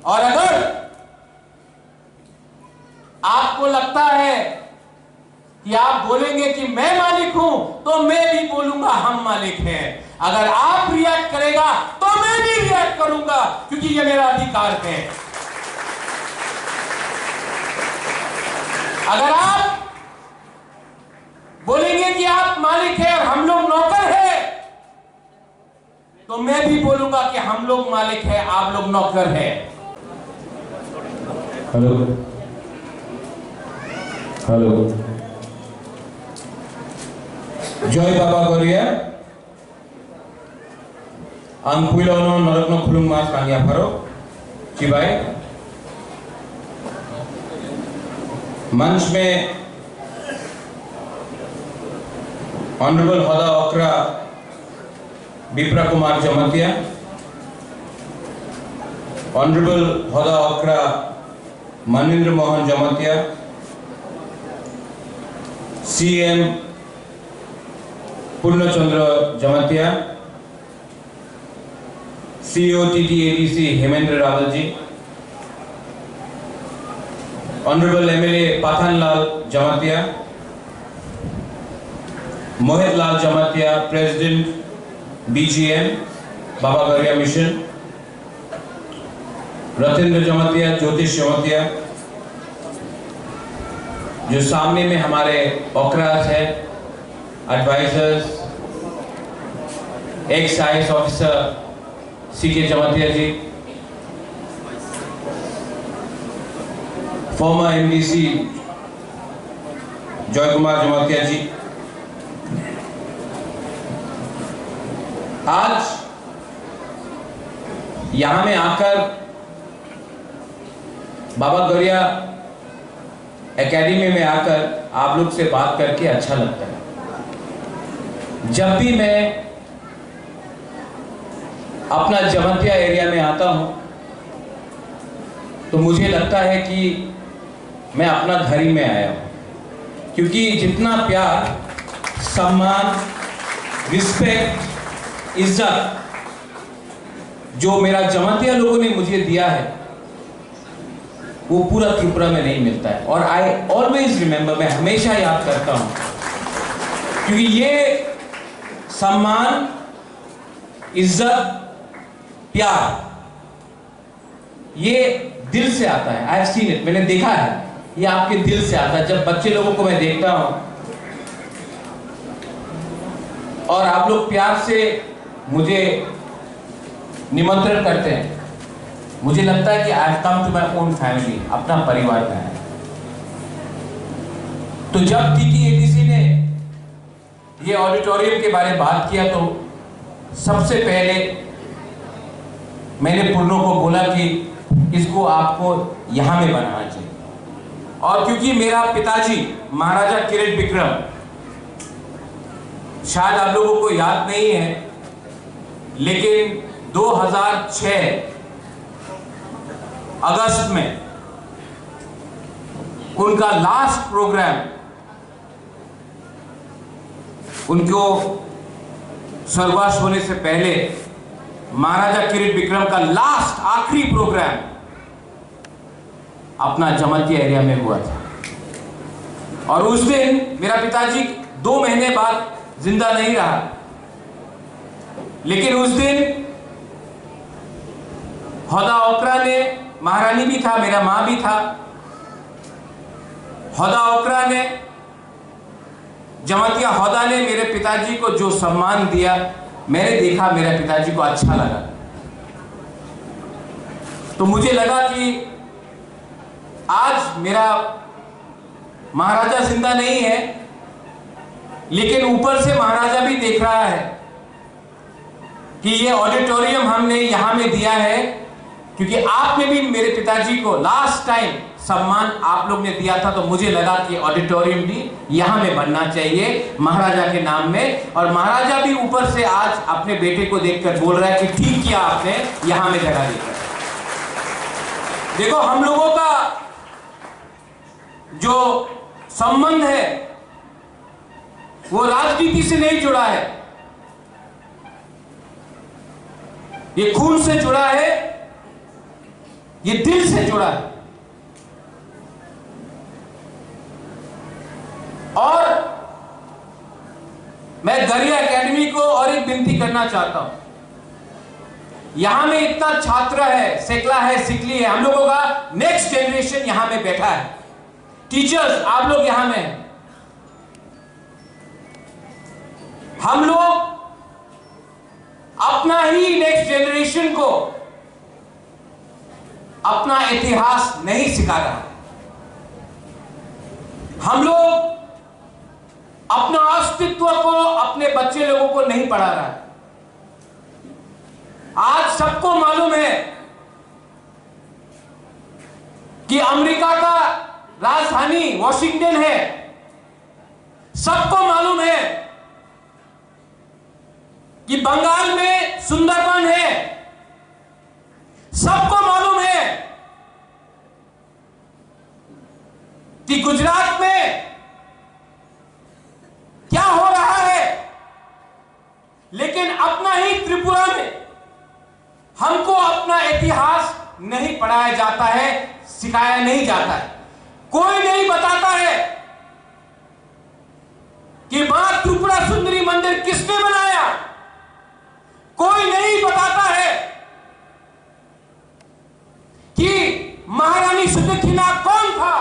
और अगर आपको लगता है कि आप बोलेंगे कि मैं मालिक हूं, तो मैं भी बोलूंगा हम मालिक हैं। अगर आप रिएक्ट करेगा तो मैं भी रिएक्ट करूंगा, क्योंकि ये मेरा अधिकार है। अगर आप बोलेंगे कि आप मालिक हैं और हम लोग नौकर हैं, तो मैं भी बोलूंगा कि हम लोग मालिक हैं, आप लोग नौकर हैं। हेलो हेलो, जय बाबा गौरिया आं पुइलावनो नरकनो खुलुममा सांगियाफारो चिबाय। मंच में ऑनरेबल हदा ओकरा विप्रा कुमार जमातिया, ऑनरेबल हदा ओकरा मनिंद्र मोहन जमातिया, सीएम पूर्णचंद्र जमातिया, सीईओ टीटीएडीसी हेमेंद्र रावत जी, ऑनरेबल एमएलए पाथानलाल जमातिया, मोहित लाल जमातिया, प्रेसिडेंट बीजीएम बाबा गौरिया मिशन, रतेंद्र जमातिया, ज्योतिष जमातिया, जो सामने में हमारे ओकरास है, advisors, ex IAS officer C K Jamatia ji, former MDC Jay Kumar Jamatia जी। आज यहां में आकर बाबा गौरिया एकेडमी में आकर आप लोग से बात करके अच्छा लगता है। जब भी मैं अपना जमातिया एरिया में आता हूं तो मुझे लगता है कि मैं अपना घर ही में आया हूं, क्योंकि जितना प्यार, सम्मान, रिस्पेक्ट, इज्जत जो मेरा जमातिया लोगों ने मुझे दिया है वो पूरा त्रिपुरा में नहीं मिलता है। और आई ऑलवेज रिमेंबर, मैं हमेशा याद करता हूं, क्योंकि ये सम्मान, इज्जत, प्यार ये दिल से आता है। आई हैव सीन इट, मैंने देखा है, ये आपके दिल से आता है। जब बच्चे लोगों को मैं देखता हूं और आप लोग प्यार से मुझे निमंत्रण करते हैं, मुझे लगता है कि I have come to my own family, अपना परिवार में है। तो जब टीटीएडीसी ने ये ऑडिटोरियम के बारे में बात किया तो सबसे पहले मैंने पूर्णों को बोला कि इसको आपको यहां में बनाना चाहिए। और क्योंकि मेरा पिताजी महाराजा किरण विक्रम, शायद आप लोगों को याद नहीं है, लेकिन 2006 अगस्त में उनका लास्ट प्रोग्राम उनको स्वर्गवास होने से पहले महाराजा किरीट विक्रम का लास्ट आखिरी प्रोग्राम अपना जमतिया एरिया में हुआ था। और उस दिन मेरा पिताजी 2 महीने बाद जिंदा नहीं रहा, लेकिन उस दिन हौदा ओकरा ने, महारानी भी था, मेरा मां भी था, हौदा ओकरा ने, जमतिया हौदा ने मेरे पिताजी को जो सम्मान दिया, मैंने देखा, मेरे पिताजी को अच्छा लगा। तो मुझे लगा कि आज मेरा महाराजा जिंदा नहीं है, लेकिन ऊपर से महाराजा भी देख रहा है कि ये ऑडिटोरियम हमने यहां में दिया है क्योंकि आपने भी मेरे पिताजी को लास्ट टाइम सम्मान आप लोग ने दिया था। तो मुझे लगा कि ऑडिटोरियम भी यहां में बनना चाहिए महाराजा के नाम में। और महाराजा भी ऊपर से आज अपने बेटे को देखकर बोल रहा है कि ठीक किया आपने यहां में जगह देकर। देखो, हम लोगों का जो संबंध है वो राजनीति से नहीं जुड़ा है, ये खून से जुड़ा है, ये दिल से जुड़ा है। और मैं दरिया एकेडमी को और एक विनती करना चाहता हूं, यहां में इतना छात्र है, सेकला है, सिकली है, हम लोगों का नेक्स्ट जनरेशन यहां में बैठा है, टीचर्स आप लोग यहां में हैं। हम लोग अपना ही नेक्स्ट जनरेशन को अपना इतिहास नहीं सिखा रहा, हम लोग अपना अस्तित्व को अपने बच्चे लोगों को नहीं पढ़ा रहा है। आज सबको मालूम है कि अमेरिका का राजधानी वॉशिंगटन है, सबको मालूम है कि बंगाल में सुंदरबन है, सबको मालूम है कि गुजरात में क्या हो रहा है, लेकिन अपना ही त्रिपुरा में हमको अपना इतिहास नहीं पढ़ाया जाता है, सिखाया नहीं जाता है। कोई नहीं बताता है कि मां त्रिपुरा सुंदरी मंदिर किसने बनाया, कोई नहीं बताता है कि महारानी सुदक्षिणा कौन था,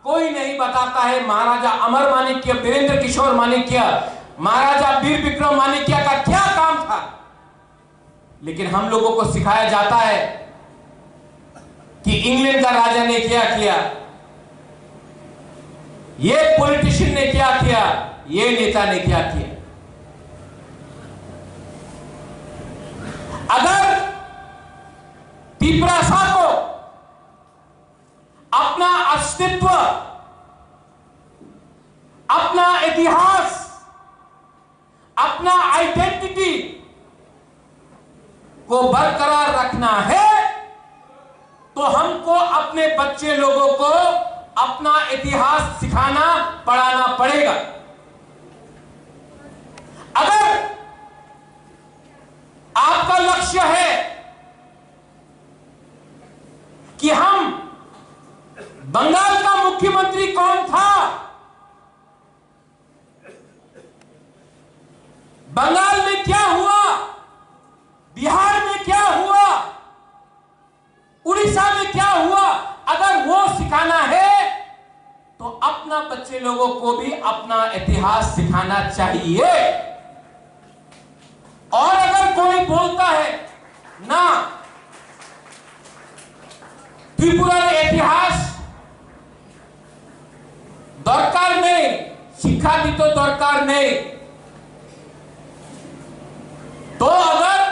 कोई नहीं बताता है महाराजा अमर माणिक्य, वीरेंद्र किशोर माणिक्य, महाराजा वीर विक्रम माणिक्य का क्या काम था। लेकिन हम लोगों को सिखाया जाता है कि इंग्लैंड का राजा ने क्या किया, ये पॉलिटिशियन ने क्या किया, ये नेता ने क्या किया। अगर तिपरासा को अपना अस्तित्व, अपना इतिहास, अपना आइडेंटिटी को बरकरार रखना है तो हमको अपने बच्चे लोगों को अपना इतिहास सिखाना, पढ़ाना पड़ेगा। अगर आपका लक्ष्य है कि हम बंगाल का मुख्यमंत्री कौन था, बंगाल में क्या हुआ, बिहार में क्या हुआ, उड़ीसा में क्या हुआ, अगर वो सिखाना है तो अपना बच्चे लोगों को भी अपना इतिहास सिखाना चाहिए। और अगर कोई बोलता है ना त्रिपुरा इतिहास दरकार नहीं, शिक्षा दी तो दरकार नहीं, तो अगर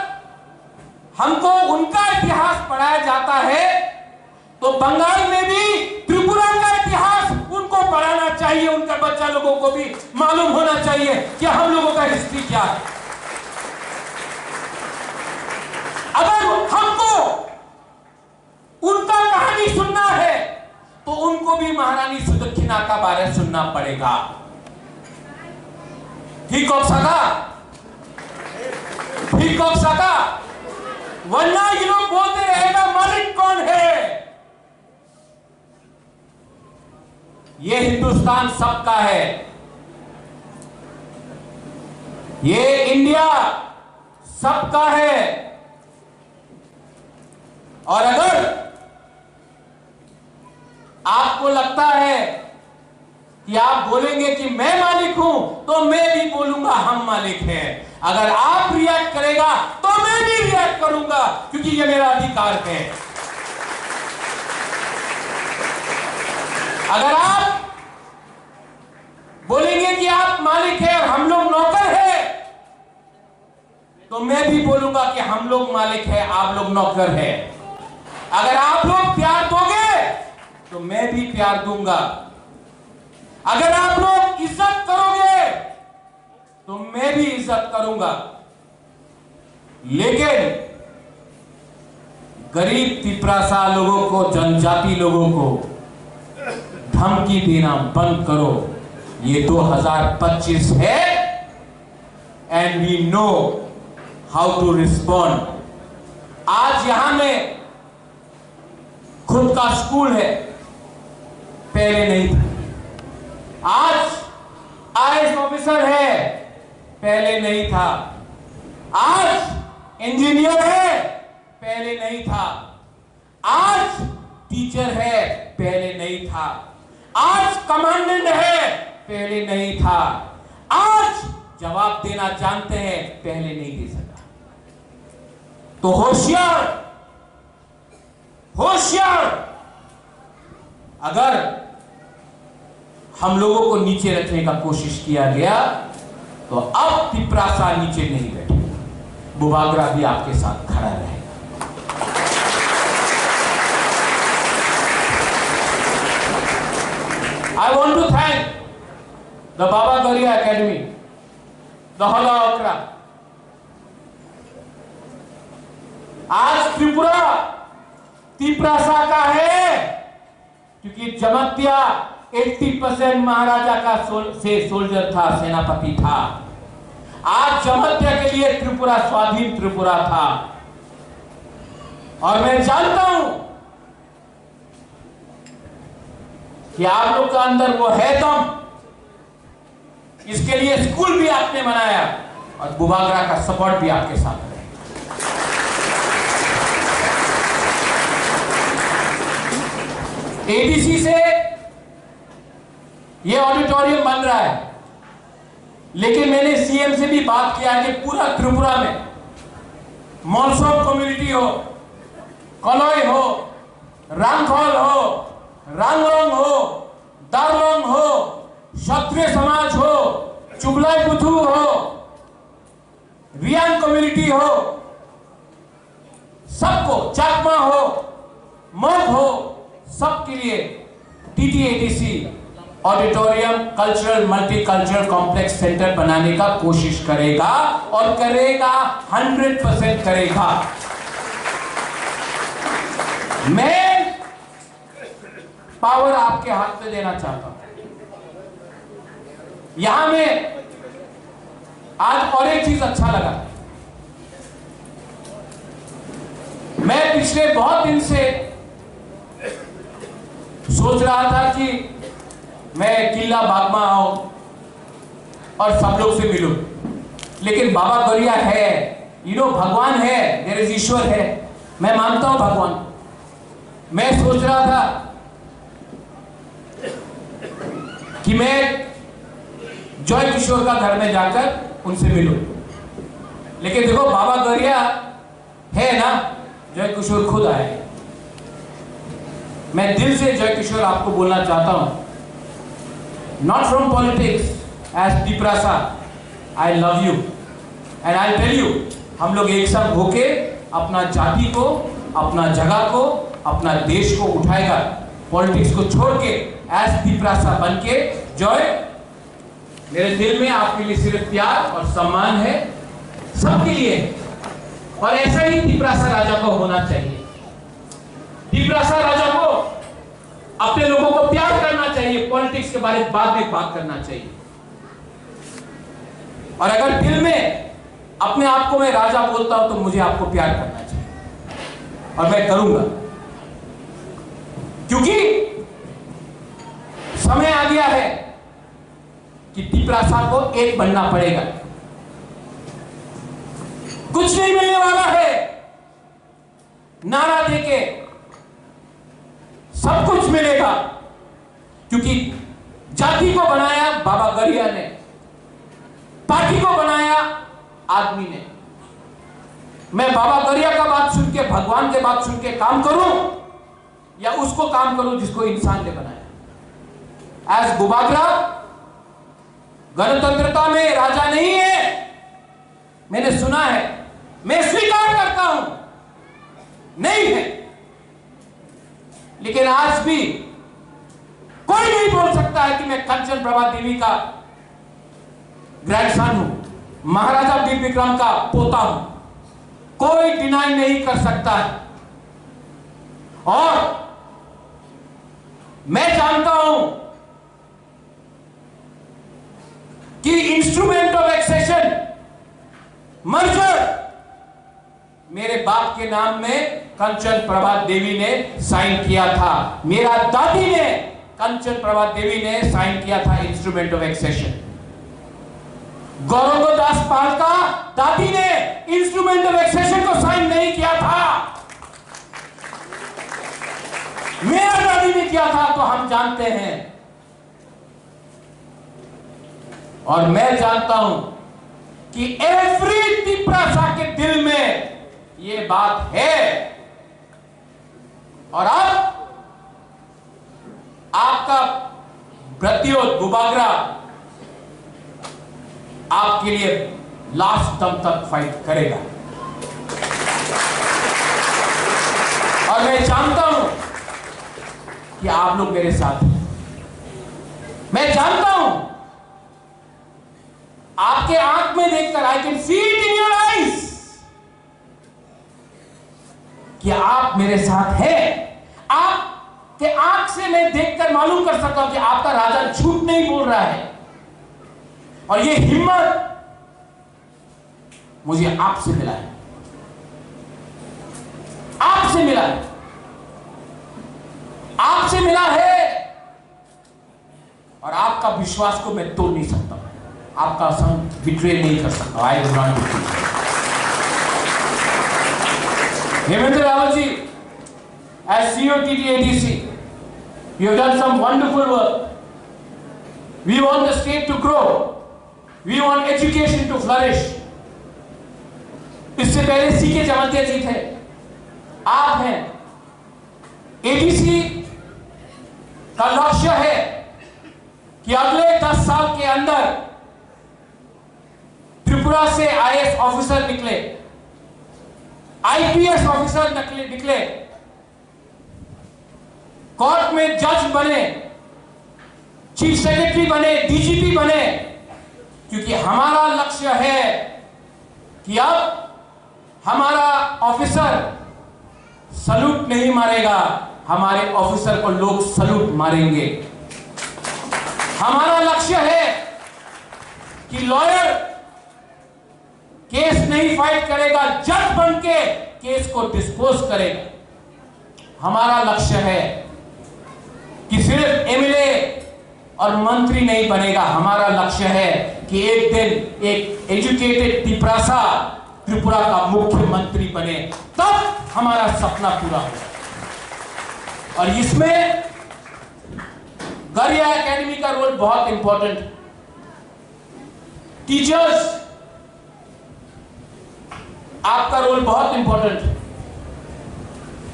हमको उनका इतिहास पढ़ाया जाता है तो बंगाल में भी त्रिपुरा का इतिहास उनको पढ़ाना चाहिए, उनके बच्चा लोगों को भी मालूम होना चाहिए कि हम लोगों का हिस्ट्री क्या है। अगर हमको उनका कहानी सुनना है तो उनको भी महारानी सुदक्षिणा का बारे सुनना पड़ेगा। ठीक हो सका, ठीक हो सका, वरना ये लोग बोलते रहेगा मालिक कौन है। ये हिंदुस्तान सबका है, ये इंडिया सबका है। और अगर आपको लगता है कि आप बोलेंगे कि मैं मालिक हूं, तो मैं भी बोलूंगा हम मालिक हैं। अगर आप रिएक्ट करेगा तो मैं भी रिएक्ट करूंगा, क्योंकि ये मेरा अधिकार है। अगर आप बोलेंगे कि आप मालिक हैं और हम लोग नौकर हैं, तो मैं भी बोलूंगा कि हम लोग मालिक हैं, आप लोग नौकर हैं। अगर आप लोग प्यार दोगे तो मैं भी प्यार दूंगा। अगर आप लोग इज्जत करोगे तो मैं भी इज्जत करूंगा। लेकिन गरीब तिपरासा लोगों को, जनजाति लोगों को धमकी देना बंद करो। ये 2025 है and we know how to respond. आज यहां में खुद का स्कूल है, पहले नहीं था। आज आईएएस ऑफिसर है, पहले नहीं था। आज इंजीनियर है, पहले नहीं था। आज टीचर है, पहले नहीं था। आज कमांडेंट है, पहले नहीं था। आज जवाब देना जानते हैं, पहले नहीं दे सका। तो होशियार, होशियार। अगर हम लोगों को नीचे रखने का कोशिश किया गया, तो अब तिपरासा नीचे नहीं बैठेगा, बुबागरा भी आपके साथ खड़ा रहेगा। I want to thank the Baba Garia Academy, the Hala Okra. आज त्रिपुरा तिपरासा का है, क्योंकि जमत्या 80% महाराजा का सोल्जर था, सेनापति था। आज जमत्या के लिए त्रिपुरा स्वाधीन त्रिपुरा था। और मैं जानता हूं कि आप लोग का अंदर वो है दम। इसके लिए स्कूल भी आपने बनाया और बुबागरा का सपोर्ट भी आपके साथ है। एडीसी से ये ऑडिटोरियम बन रहा है, लेकिन मैंने सीएम से भी बात किया कि पूरा त्रिपुरा में मॉलसोम कम्युनिटी हो, कलोई हो, रांगखोल हो, रांगलोंग हो, दारलोंग हो, क्षत्रिय समाज हो, चुगलाई पुथु हो, रियांग कम्युनिटी हो, सबको, चाकमा हो, मोग हो, सबके लिए TTADC auditorium cultural multicultural complex centre बनाने का कोशिश करेगा और करेगा, 100% करेगा। मैं पावर आपके हाथ में देना चाहता हूं। यहां में आज और एक चीज अच्छा लगा, मैं पिछले बहुत दिन से सोच रहा था कि मैं किला बागमा आऊं और सब लोग से मिलूं, लेकिन बाबा गौरिया है, भगवान है, देयर इज ईश्वर है, मैं मानता हूं भगवान। मैं सोच रहा था कि मैं जॉय किशोर का घर में जाकर उनसे मिलूं, लेकिन देखो बाबा गौरिया है ना, जॉय किशोर खुद आए। मैं दिल से जॉय किशोर आपको बोलना चाहता हूं, not from politics, as Tiprasa I love you and I tell you, हम लोग एक साथ होके अपना जाति को, अपना जगह को, अपना देश को उठाएगा, पॉलिटिक्स को छोड़ के एज तिपरासा बन के। जॉय, मेरे दिल में आपके लिए सिर्फ प्यार और सम्मान है, सबके लिए, और ऐसा ही तिपरासा राजा को होना चाहिए। तिपरासा राजा को अपने लोगों को प्यार करना चाहिए, पॉलिटिक्स के बारे में बाद में बात करना चाहिए। और अगर दिल में अपने आप को मैं राजा बोलता हूं तो मुझे आपको प्यार करना चाहिए, और मैं करूंगा, क्योंकि समय आ गया है कि तिपरासा को एक बनना पड़ेगा। कुछ नहीं मिलने वाला है नारा देके, सब कुछ मिलेगा, क्योंकि जाति को बनाया बाबा गरिया ने, पार्टी को बनाया आदमी ने। मैं बाबा गरिया का बात सुन के, भगवान के बात सुन के काम करूं, या उसको काम करूं जिसको इंसान ने बनाया। एज बुबागरा गणतंत्रता में राजा नहीं है, मैंने सुना है, मैं स्वीकार करता हूं नहीं है, लेकिन आज भी कोई नहीं बोल सकता है कि मैं कंचन प्रभा देवी का ग्रैंडसन हूं, महाराजा वीर विक्रम का पोता हूं। कोई डिनाई नहीं कर सकता है। और मैं जानता हूं कि इंस्ट्रूमेंट ऑफ एक्सेशन मर्जर मेरे बाप के नाम में कंचन प्रभा देवी ने साइन किया था, मेरा दादी ने, कंचन प्रभा देवी ने साइन किया था इंस्ट्रूमेंट ऑफ एक्सेशन। गौरव दास पाल का दादी ने इंस्ट्रूमेंट ऑफ एक्सेशन को साइन नहीं किया था, मेरा दादी ने किया था, तो हम जानते हैं। और मैं जानता हूं कि एवरी तिपरासा के दिल में ये बात है। और अब आपका प्रत्योत बुबागरा आपके लिए लास्ट दम तक फाइट करेगा। और मैं जानता हूं कि आप लोग मेरे साथ हैं। मैं जानता हूं, आपके आंख में देखकर, I can see it in your eyes, कि आप मेरे साथ हैं। आपके आंख से मैं देखकर मालूम कर सकता हूं कि आपका राजा झूठ नहीं बोल रहा है। और ये हिम्मत मुझे आपसे मिला है, आपसे मिला है, आपसे मिला है। और आपका विश्वास को मैं तोड़ नहीं सकता, आपका संग बिट्रे नहीं कर सकता। I will not betray. Hemendra Rawat ji, as CEO TTADC, you have done some wonderful work. We want the state to grow. We want education to flourish. इससे पहले सीके जमातिया जी थे, आप हैं। ADC का लक्ष्य है कि अगले 10 साल के अंदर त्रिपुरा से IAS ऑफिसर निकले, IPS ऑफिसर निकले, कोर्ट में जज बने, चीफ सेक्रेटरी बने, DGP बने, क्योंकि हमारा लक्ष्य है कि अब हमारा ऑफिसर सलूट नहीं मारेगा, हमारे ऑफिसर को लोग सलूट मारेंगे। हमारा लक्ष्य है कि लॉयर केस नहीं फाइट करेगा, जज बनके केस को डिस्पोज करेगा। हमारा लक्ष्य है कि सिर्फ MLA और मंत्री नहीं बनेगा, हमारा लक्ष्य है कि एक दिन एक एजुकेटेड तिपरासा त्रिपुरा का मुख्यमंत्री बने, तब हमारा सपना पूरा होगा। और इसमें गरिया एकेडमी का रोल बहुत इंपॉर्टेंट है। टीचर्स, आपका रोल बहुत इंपॉर्टेंट है।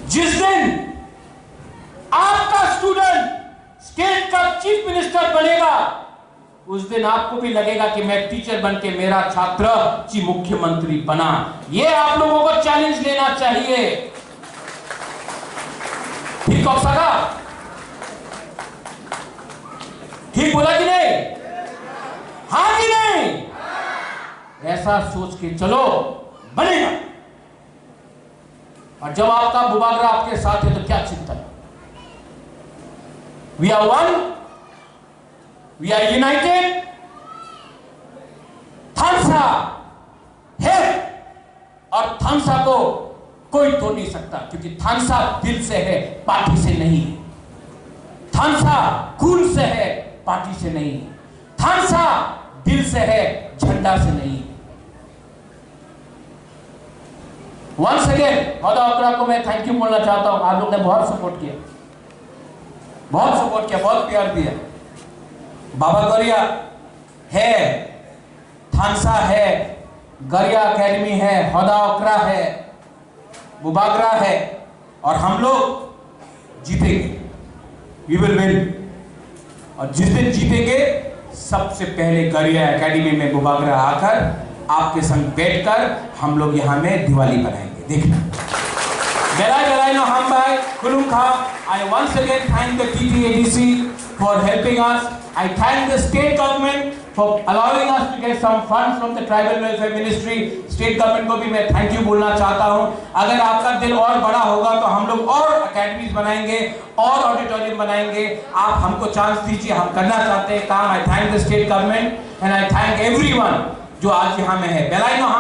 जिस दिन आपका स्टूडेंट स्टेट का चीफ मिनिस्टर बनेगा, उस दिन आपको भी लगेगा कि मैं टीचर बनके मेरा छात्र चीफ मुख्यमंत्री बना। ये आप लोगों को चैलेंज लेना चाहिए। ठीक हो सका? ठीक बोला कि नहीं? हाँ कि नहीं? ऐसा सोच के चलो, बनेगा। और जब आपका बुबागरा आपके साथ है तो क्या चिंता है? We are one, we are united, थानसा है और थानसा को कोई तोड़ नहीं सकता, क्योंकि थानसा दिल से है, पार्टी से नहीं है। थानसा खून से है, पार्टी से नहीं है। थानसा दिल से है, झंडा से नहीं है। वंस अगेन हौदा ओकरा को मैं थैंक यू बोलना चाहता हूं। आप लोग ने बहुत सपोर्ट किया, बहुत प्यार दिया। बाबा गौरिया है, थानसा है, गौरिया एकेडमी है, हौदा ओकरा है, बुबागरा है, और हम लोग जीतेंगे। We will win. और जिस दिन जीतेंगे सबसे पहले गौरिया एकेडमी में बुबागरा आकर आपके संग बैठकर हम लोग यहां में दिवाली बनाएंगे, देखना। Belai no hambai kulung kha. I once again thank the TTADC for helping us. I thank the state government for allowing us to get some funds from the tribal welfare ministry. State government को भी मैं thank you बोलना चाहता हूँ। अगर आपका दिल और बड़ा होगा तो हम लोग और academies बनाएंगे और auditorium बनाएंगे। आप हमको चांस दीजिए, हम करना चाहते हैं काम। I thank the state government and I thank everyone जो आज यहाँ में है। बेलाई नो